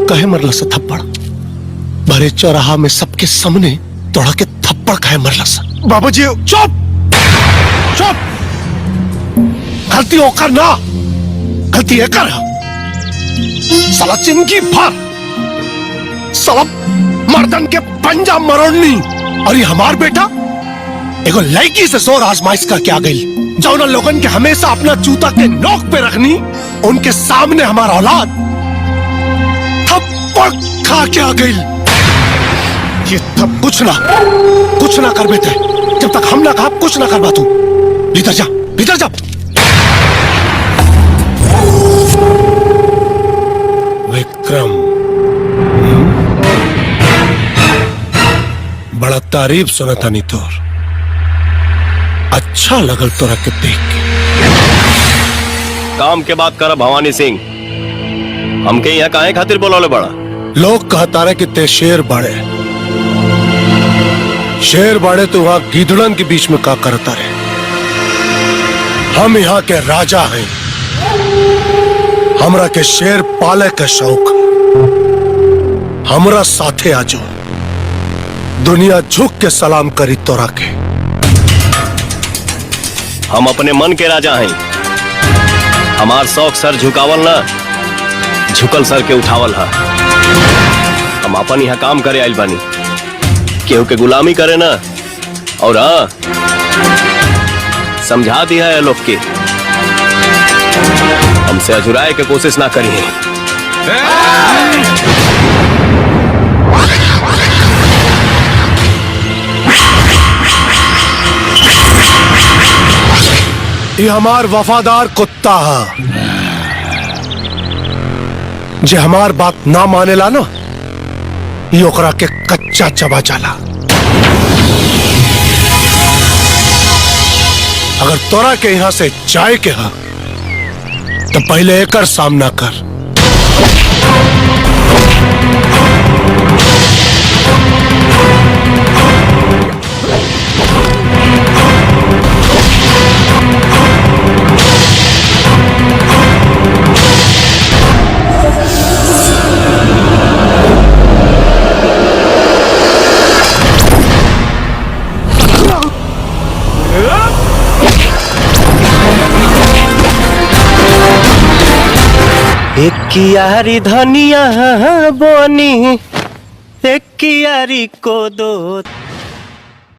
कहे मरला सा थप्पड़? भरे चौराहा में सबके सामने तोड़ा के थप्पड़ कहे मरला सा? बाबूजी चुप चुप। गलती होकर ना, गलती है कर। साला चिंकी फार, साला मर्दन के पंजा मरोड़नी। और ये हमार बेटा एगो लड़की से जोर आजमाइश करके आ गई। जो उन लोगन के हमेशा अपना जूता के नोक पे रखनी, उनके सामने हमारा औलाद थप्पड़ खा के आ गई। ये तब कुछ ना कर बेटे। जब तक हम ना कहा कुछ ना कर बातू। भीतर जा, भीतर जा। विक्रम, बड़ा तारीफ सुना था नी तोर। अच्छा लगल तोरा के देख के। काम के बात कर भवानी सिंह। हमके यहाँ काहे खातिर बोलौले बड़ा? लोग कहता रहे कि ते शेर बाड़े। शेर बाड़े तो वहां गीदड़न के बीच में का करता रहे। हम यहाँ के राजा हैं। हमरा के शेर पाले के शौक। हमरा साथे आजो, दुनिया झुक के सलाम करी तोरा के। हम अपने मन के राजा हैं। हमार शौक सर झुकावल ना, झुकल सर के उठावल है। हम अपन यहाँ काम करे आइल बानी, केहू के गुलामी करे ना। और हाँ, समझा दिया है लोग के, हमसे अजुराए के कोशिश ना करी है। ये हमार वफादार कुत्ता है। जे हमार बात ना मानेला ना, ये ओकरा के कच्चा चबा जाला। अगर तोरा के यहां से जाए के हा, तो पहले एकर सामना कर। एक कियारी धनिया बोनी, एक कियारी को दो।